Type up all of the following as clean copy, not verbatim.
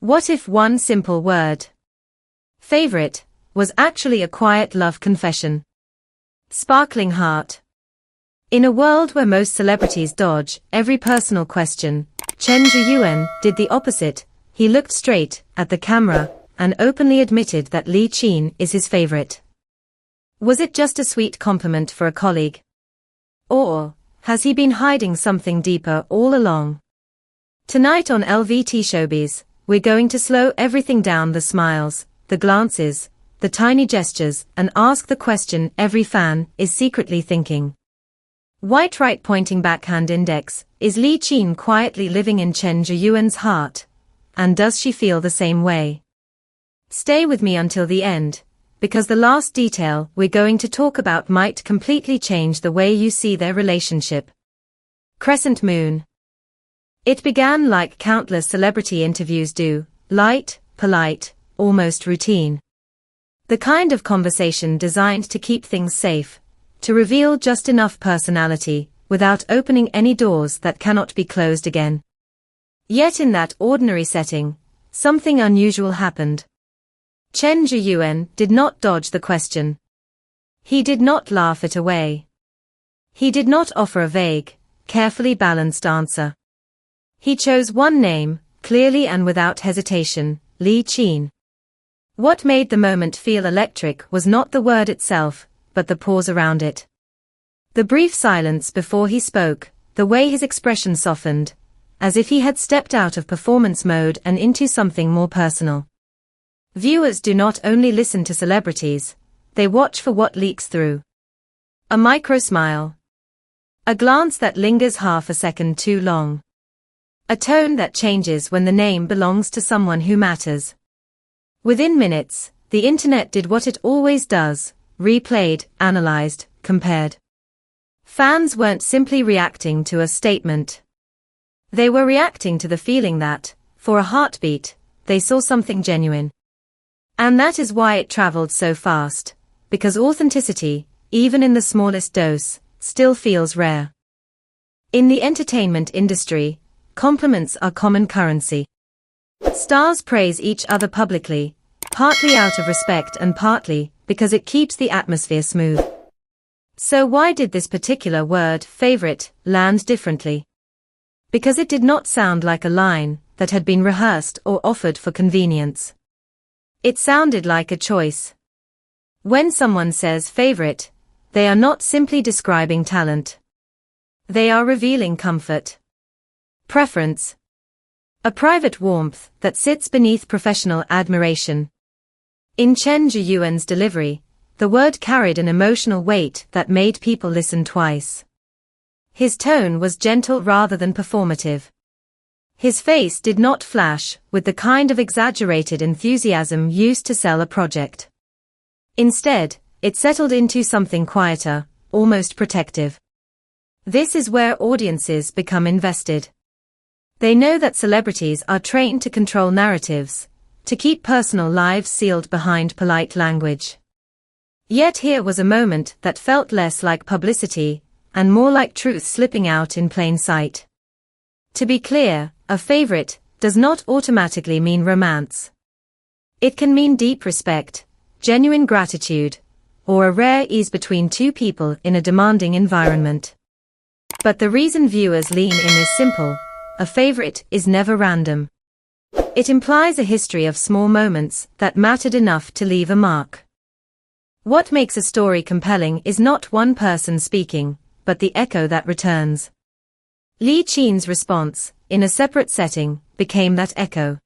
What if one simple word, favorite, was actually a quiet love confession? Sparkling heart. In a world where most celebrities dodge every personal question, Chen Zheyuan did the opposite. He looked straight at the camera and openly admitted that Li Qin is his favorite. Was it just a sweet compliment for a colleague? Or has he been hiding something deeper all along? Tonight on LVT-SHOWBIZ, we're going to slow everything down: the smiles, the glances, the tiny gestures, and ask the question every fan is secretly thinking. White right pointing backhand index. Is Li Qin quietly living in Chen Zheyuan's heart? And does she feel the same way? Stay with me until the end, because the last detail we're going to talk about might completely change the way you see their relationship. Crescent moon. It began like countless celebrity interviews do, light, polite, almost routine. The kind of conversation designed to keep things safe, to reveal just enough personality, without opening any doors that cannot be closed again. Yet in that ordinary setting, something unusual happened. Chen Zheyuan did not dodge the question. He did not laugh it away. He did not offer a vague, carefully balanced answer. He chose one name, clearly and without hesitation: Li Qin. What made the moment feel electric was not the word itself, but the pause around it. The brief silence before he spoke, the way his expression softened, as if he had stepped out of performance mode and into something more personal. Viewers do not only listen to celebrities, they watch for what leaks through. A micro smile. A glance that lingers half a second too long. A tone that changes when the name belongs to someone who matters. Within minutes, the internet did what it always does: replayed, analyzed, compared. Fans weren't simply reacting to a statement. They were reacting to the feeling that, for a heartbeat, they saw something genuine. And that is why it traveled so fast, because authenticity, even in the smallest dose, still feels rare. In the entertainment industry, compliments are common currency. Stars praise each other publicly, partly out of respect and partly because it keeps the atmosphere smooth. So why did this particular word, favorite, land differently? Because it did not sound like a line that had been rehearsed or offered for convenience. It sounded like a choice. When someone says favorite, they are not simply describing talent. They are revealing comfort, preference, a private warmth that sits beneath professional admiration. In Chen Zheyuan's delivery, the word carried an emotional weight that made people listen twice. His tone was gentle rather than performative. His face did not flash with the kind of exaggerated enthusiasm used to sell a project. Instead, it settled into something quieter, almost protective. This is where audiences become invested. They know that celebrities are trained to control narratives, to keep personal lives sealed behind polite language. Yet here was a moment that felt less like publicity, and more like truth slipping out in plain sight. To be clear, a favorite does not automatically mean romance. It can mean deep respect, genuine gratitude, or a rare ease between two people in a demanding environment. But the reason viewers lean in is simple: a favorite is never random. It implies a history of small moments that mattered enough to leave a mark. What makes a story compelling is not one person speaking, but the echo that returns. Li Qin's response, in a separate setting, became that echo.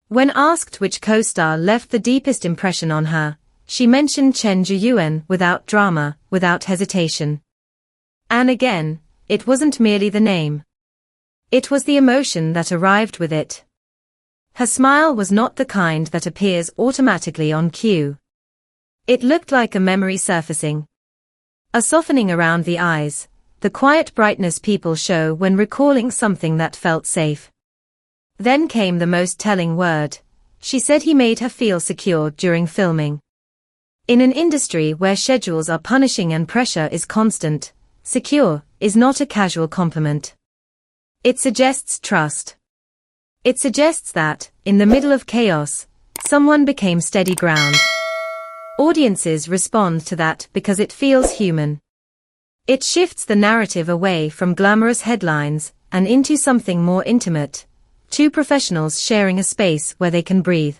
When asked which co-star left the deepest impression on her, she mentioned Chen Zheyuan without drama, without hesitation. And again, it wasn't merely the name. It was the emotion that arrived with it. Her smile was not the kind that appears automatically on cue. It looked like a memory surfacing. A softening around the eyes, the quiet brightness people show when recalling something that felt safe. Then came the most telling word. She said he made her feel secure during filming. In an industry where schedules are punishing and pressure is constant, secure is not a casual compliment. It suggests trust. It suggests that, in the middle of chaos, someone became steady ground. Audiences respond to that because it feels human. It shifts the narrative away from glamorous headlines and into something more intimate, two professionals sharing a space where they can breathe.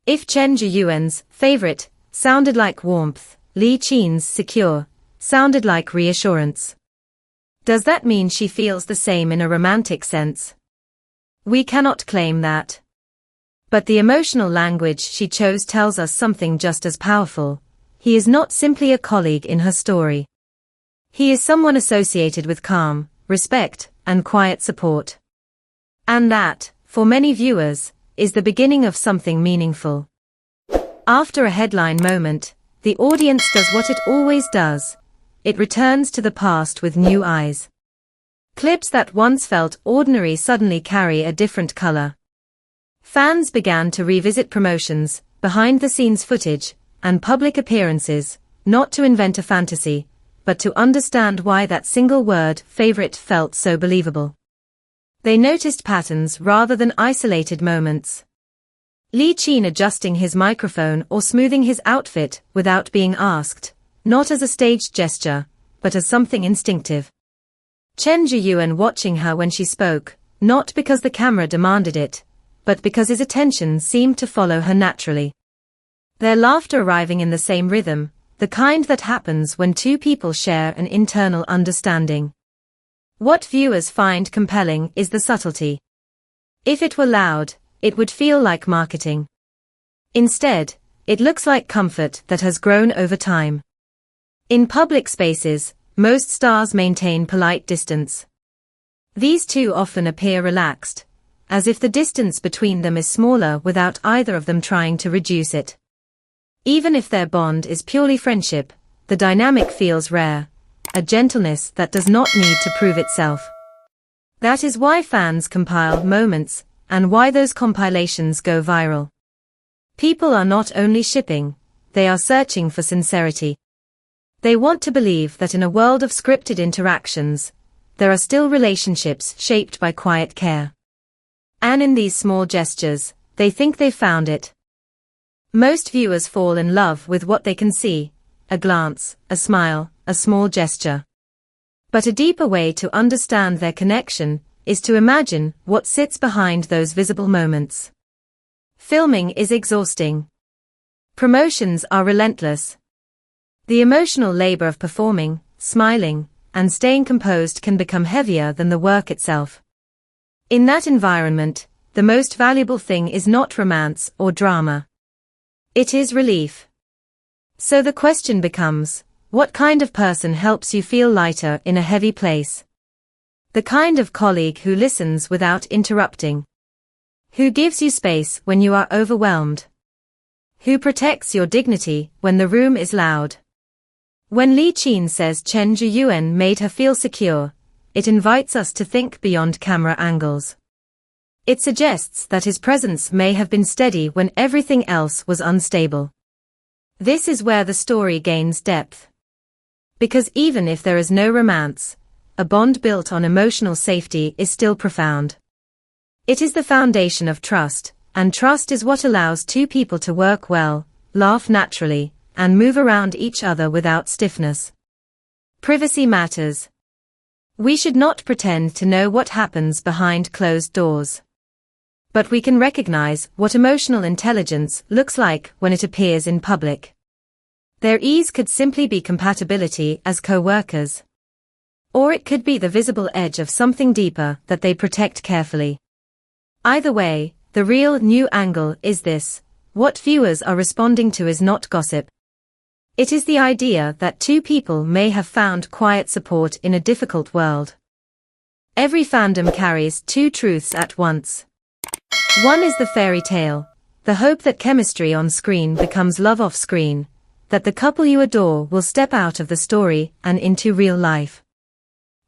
If Chen Zheyuan's favorite sounded like warmth, Li Qin's secure sounded like reassurance. Does that mean she feels the same in a romantic sense? We cannot claim that. But the emotional language she chose tells us something just as powerful. He is not simply a colleague in her story. He is someone associated with calm, respect, and quiet support. And that, for many viewers, is the beginning of something meaningful. After a headline moment, the audience does what it always does. It returns to the past with new eyes. Clips that once felt ordinary suddenly carry a different color. Fans began to revisit promotions, behind-the-scenes footage, and public appearances, not to invent a fantasy, but to understand why that single word, favorite, felt so believable. They noticed patterns rather than isolated moments. Li Qin adjusting his microphone or smoothing his outfit without being asked, not as a staged gesture, but as something instinctive. Chen Zheyuan watching her when she spoke, not because the camera demanded it, but because his attention seemed to follow her naturally. Their laughter arriving in the same rhythm, the kind that happens when two people share an internal understanding. What viewers find compelling is the subtlety. If it were loud, it would feel like marketing. Instead, it looks like comfort that has grown over time. In public spaces, most stars maintain polite distance. These two often appear relaxed, as if the distance between them is smaller without either of them trying to reduce it. Even if their bond is purely friendship, the dynamic feels rare, a gentleness that does not need to prove itself. That is why fans compile moments, and why those compilations go viral. People are not only shipping, they are searching for sincerity. They want to believe that in a world of scripted interactions, there are still relationships shaped by quiet care. And in these small gestures, they think they've found it. Most viewers fall in love with what they can see, a glance, a smile, a small gesture. But a deeper way to understand their connection is to imagine what sits behind those visible moments. Filming is exhausting. Promotions are relentless. The emotional labor of performing, smiling, and staying composed can become heavier than the work itself. In that environment, the most valuable thing is not romance or drama. It is relief. So the question becomes, what kind of person helps you feel lighter in a heavy place? The kind of colleague who listens without interrupting. Who gives you space when you are overwhelmed. Who protects your dignity when the room is loud. When Li Qin says Chen Zheyuan made her feel secure, it invites us to think beyond camera angles. It suggests that his presence may have been steady when everything else was unstable. This is where the story gains depth. Because even if there is no romance, a bond built on emotional safety is still profound. It is the foundation of trust, and trust is what allows two people to work well, laugh naturally, and move around each other without stiffness. Privacy matters. We should not pretend to know what happens behind closed doors. But we can recognize what emotional intelligence looks like when it appears in public. Their ease could simply be compatibility as co-workers. Or it could be the visible edge of something deeper that they protect carefully. Either way, the real new angle is this: what viewers are responding to is not gossip. It is the idea that two people may have found quiet support in a difficult world. Every fandom carries two truths at once. One is the fairy tale, the hope that chemistry on screen becomes love off screen, that the couple you adore will step out of the story and into real life.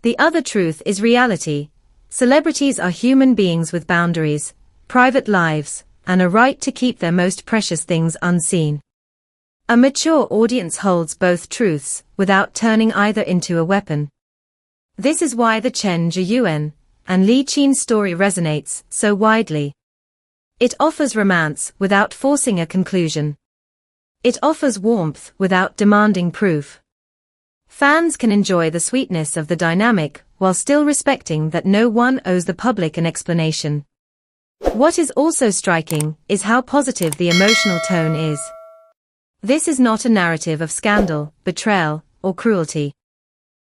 The other truth is reality. Celebrities are human beings with boundaries, private lives, and a right to keep their most precious things unseen. A mature audience holds both truths, without turning either into a weapon. This is why the Chen Zheyuan and Li Qin's story resonates so widely. It offers romance without forcing a conclusion. It offers warmth without demanding proof. Fans can enjoy the sweetness of the dynamic while still respecting that no one owes the public an explanation. What is also striking is how positive the emotional tone is. This is not a narrative of scandal, betrayal, or cruelty.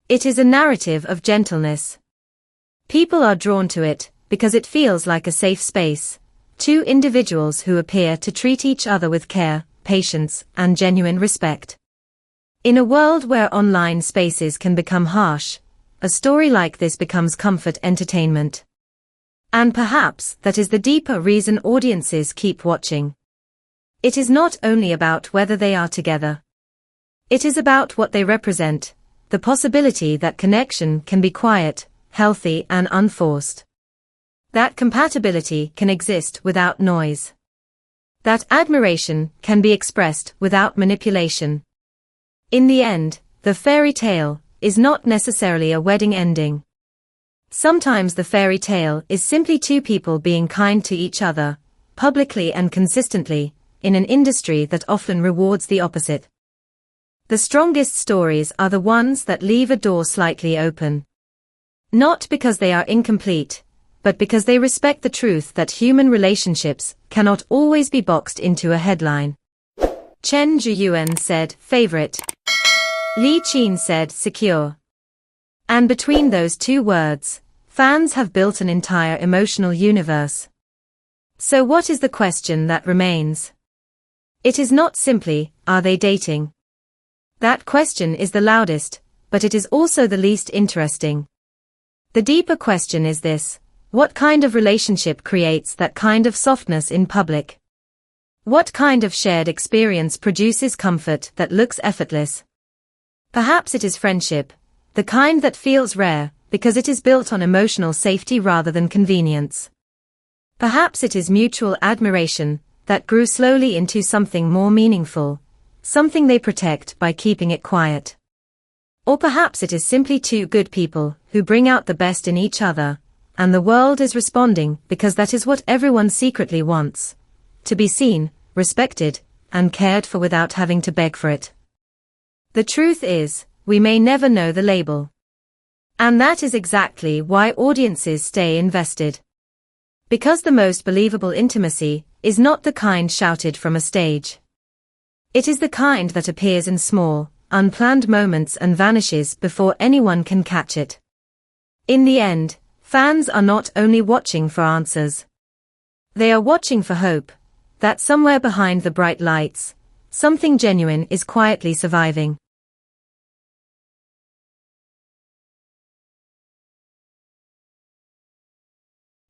It is a narrative of gentleness. People are drawn to it because it feels like a safe space, two individuals who appear to treat each other with care, patience, and genuine respect. In a world where online spaces can become harsh, a story like this becomes comfort entertainment. And perhaps that is the deeper reason audiences keep watching. It is not only about whether they are together. It is about what they represent, the possibility that connection can be quiet, healthy, and unforced. That compatibility can exist without noise. That admiration can be expressed without manipulation. In the end, the fairy tale is not necessarily a wedding ending. Sometimes the fairy tale is simply two people being kind to each other, publicly and consistently, in an industry that often rewards the opposite. The strongest stories are the ones that leave a door slightly open. Not because they are incomplete, but because they respect the truth that human relationships cannot always be boxed into a headline. Chen Zheyuan said, favorite. Li Qin said, secure. And between those two words, fans have built an entire emotional universe. So what is the question that remains? It is not simply, are they dating? That question is the loudest, but it is also the least interesting. The deeper question is this: what kind of relationship creates that kind of softness in public? What kind of shared experience produces comfort that looks effortless? Perhaps it is friendship, the kind that feels rare, because it is built on emotional safety rather than convenience. Perhaps it is mutual admiration, that grew slowly into something more meaningful, something they protect by keeping it quiet. Or perhaps it is simply two good people, who bring out the best in each other, and the world is responding because that is what everyone secretly wants. To be seen, respected, and cared for without having to beg for it. The truth is, we may never know the label. And that is exactly why audiences stay invested. Because the most believable intimacy is not the kind shouted from a stage. It is the kind that appears in small, unplanned moments and vanishes before anyone can catch it. In the end, fans are not only watching for answers. They are watching for hope, that somewhere behind the bright lights, something genuine is quietly surviving.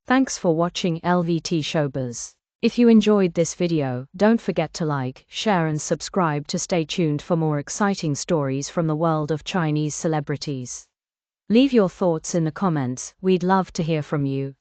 Thanks for watching LVT Showbiz. If you enjoyed this video, don't forget to like, share and subscribe to stay tuned for more exciting stories from the world of Chinese celebrities. Leave your thoughts in the comments, we'd love to hear from you.